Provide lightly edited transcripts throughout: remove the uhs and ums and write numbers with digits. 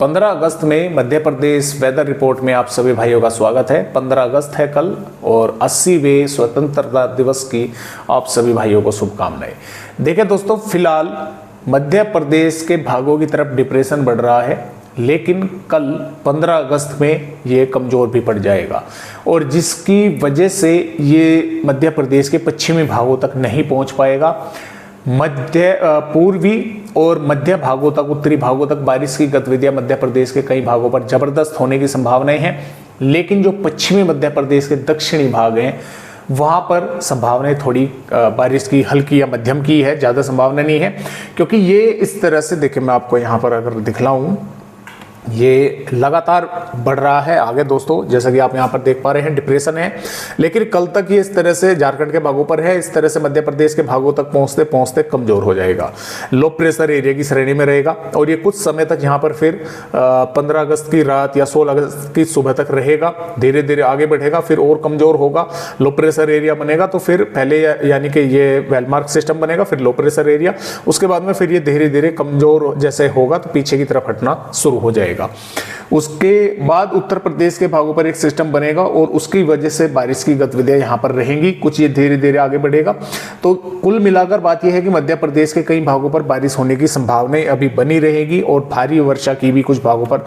15 अगस्त में Madhya Pradesh weather report में आप सभी भाइयों का स्वागत है। 15 अगस्त है कल और 80वें स्वतंत्रता दिवस की आप सभी भाइयों को शुभकामनाएं। देखिए दोस्तों, फिलहाल मध्य प्रदेश के भागों की तरफ डिप्रेशन बढ़ रहा है, लेकिन कल 15 अगस्त में ये कमज़ोर भी पड़ जाएगा और जिसकी वजह से ये मध्य प्रदेश के पश्चिमी भागों तक नहीं पहुंच पाएगा। मध्य पूर्वी और मध्य भागों तक, उत्तरी भागों तक बारिश की गतिविधियां मध्य प्रदेश के कई भागों पर जबरदस्त होने की संभावनाएं हैं, लेकिन जो पश्चिमी मध्य प्रदेश के दक्षिणी भाग हैं वहां पर संभावनाएं थोड़ी बारिश की हल्की या मध्यम की है, ज़्यादा संभावना नहीं है। क्योंकि ये इस तरह से, देखिए मैं आपको यहाँ पर अगर दिखलाऊं, ये लगातार बढ़ रहा है आगे दोस्तों, जैसा कि आप यहाँ पर देख पा रहे हैं डिप्रेशन है, लेकिन कल तक ये इस तरह से झारखंड के भागों पर है, इस तरह से मध्य प्रदेश के भागों तक पहुंचते पहुंचते कमजोर हो जाएगा, लो प्रेशर एरिया की श्रेणी में रहेगा और ये कुछ समय तक यहाँ पर फिर 15 अगस्त की रात या 16 अगस्त की सुबह तक रहेगा, धीरे धीरे आगे बढ़ेगा, फिर और कमजोर होगा, लो प्रेशर एरिया बनेगा। तो फिर पहले यानी कि ये वेलमार्क सिस्टम बनेगा, फिर लो प्रेशर एरिया, उसके बाद में फिर ये धीरे धीरे कमजोर जैसे होगा तो पीछे की तरफ हटना शुरू हो जाएगा। उसके बाद उत्तर प्रदेश के भागों पर एक सिस्टम बनेगा और उसकी वजह से बारिश की गतिविधियां यहां पर रहेंगी, कुछ ये धीरे धीरे आगे बढ़ेगा। तो कुल मिलाकर बात यह है कि मध्य प्रदेश के कई भागों पर बारिश होने की संभावनाएं अभी बनी रहेगी और भारी वर्षा की भी कुछ भागों पर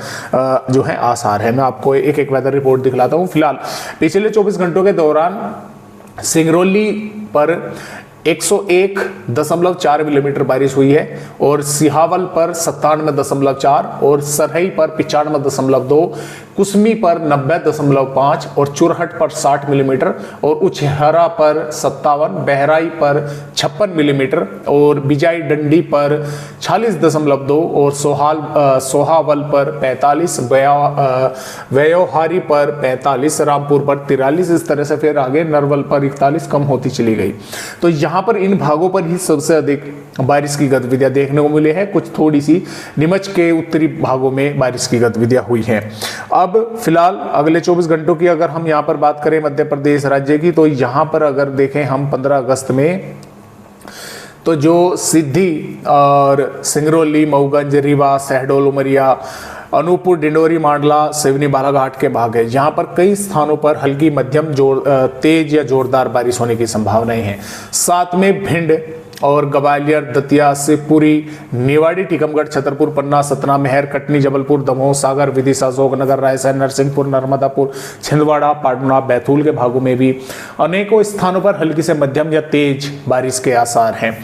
जो है आसार है। मैं आपको एक एक वेदर रिपोर्ट दिखलाता हूं। फिलहाल पिछले 24 घंटों के दौरान सिंगरौली पर 101.4 मिलीमीटर बारिश हुई है और सिहावल पर 97.4 और सरहई पर 95.2, कुसमी पर 90.5 और चुरहट पर 60 मिलीमीटर और उचहरा पर 57, बहराई पर 56 मिलीमीटर और बिजाई डंडी पर 46.2 और सोहावल पर 45, व्यवहारी पर 45, रामपुर पर 43, इस तरह से फिर आगे नरवल पर 41 कम होती चली गई। तो यहाँ पर इन भागों पर ही सबसे अधिक बारिश की गतिविधियां देखने को मिली है। कुछ थोड़ी सी नीमच के उत्तरी भागों में बारिश की गतिविधियां हुई हैं। अब फिलहाल अगले 24 घंटों की अगर हम यहाँ पर बात करें मध्य प्रदेश राज्य की, तो यहाँ पर अगर देखें हम 15 अगस्त में, तो जो सिद्धि और सिंगरौली, मऊगंज, रीवा, शहडोल, उमरिया, अनूपपुर, डिंडोरी, मांडला, सिवनी, बालाघाट के भाग है, जहां पर कई स्थानों पर हल्की मध्यम तेज या जोरदार बारिश होने की संभावनाएं हैं। साथ में भिंड और ग्वालियर, दतिया, शिवपुरी, निवाड़ी, टीकमगढ़, छतरपुर, पन्ना, सतना, मेहर, कटनी, जबलपुर, दमोह, सागर, विदिशा, अशोकनगर, रायसेन, नरसिंहपुर, नर्मदापुर, छिंदवाड़ा, पाटना, बैतूल के भागों में भी अनेकों स्थानों पर हल्की से मध्यम या तेज बारिश के आसार हैं।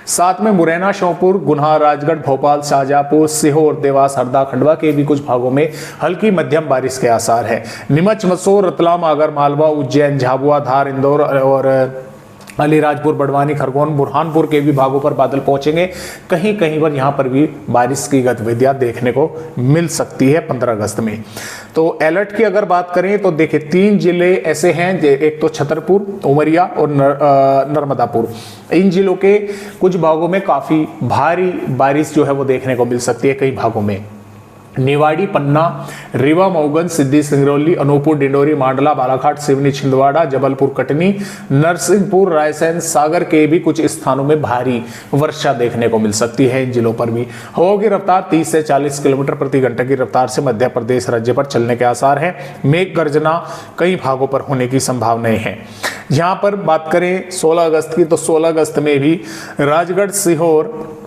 साथ में मुरैना, श्योपुर, गुना, राजगढ़, भोपाल, शाहजहांपुर, सीहोर, देवास, हरदा, खंडवा के भी कुछ भागों में हल्की मध्यम बारिश के आसार है। नीमच, मंदसौर, रतलाम, आगर मालवा, उज्जैन, झाबुआ, धार, इंदौर और अलीराजपुर, बड़वानी, खरगोन, बुरहानपुर के भी भागों पर बादल पहुंचेंगे। कहीं कहीं पर यहां पर भी बारिश की गतिविधियां देखने को मिल सकती है 15 अगस्त में। तो अलर्ट की अगर बात करें तो देखिए 3 जिले ऐसे हैं, एक तो छतरपुर, उमरिया और नर्मदापुर। इन जिलों के कुछ भागों में काफी भारी बारिश जो है वो देखने को मिल सकती है। कई भागों में निवाड़ी, पन्ना, रीवा, मऊगंज, सिद्धि, सिंगरौली, अनूपपुर, डिंडोरी, मांडला, बालाघाट, सिवनी, छिंदवाड़ा, जबलपुर, कटनी, नरसिंहपुर, रायसेन, सागर के भी कुछ स्थानों में भारी वर्षा देखने को मिल सकती है। इन जिलों पर भी हवा की रफ्तार 30 से 40 किलोमीटर प्रति घंटे की रफ्तार से मध्य प्रदेश राज्य पर चलने के आसार हैं। मेघ गर्जना कई भागों पर होने की संभावनाएं हैं। यहाँ पर बात करें 16 अगस्त की, तो 16 अगस्त में भी राजगढ़, सीहोर,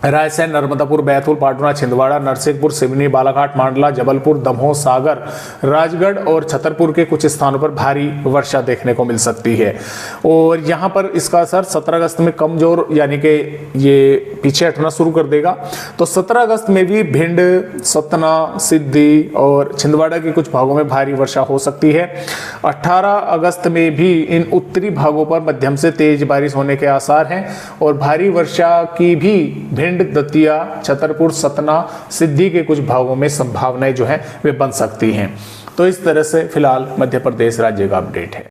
रायसेन, नर्मदापुर, बैतूल, पाटना, छिंदवाड़ा, नरसिंहपुर, सिवनी, बालाघाट, मांडला, जबलपुर, दमोह, सागर, राजगढ़ और छतरपुर के कुछ स्थानों पर भारी वर्षा देखने को मिल सकती है। और यहाँ पर इसका असर 17 अगस्त में कमजोर यानी कि ये पीछे हटना शुरू कर देगा। तो 17 अगस्त में भी भिंड, सतना, सिद्धि और छिंदवाड़ा के कुछ भागों में भारी वर्षा हो सकती है। 18 अगस्त में भी इन उत्तरी भागों पर मध्यम से तेज बारिश होने के आसार हैं और भारी वर्षा की भी भिंड, दतिया, छतरपुर, सतना, सिद्धि के कुछ भागों में संभावनाएं जो है वे बन सकती हैं। तो इस तरह से फिलहाल मध्य प्रदेश राज्य का अपडेट है।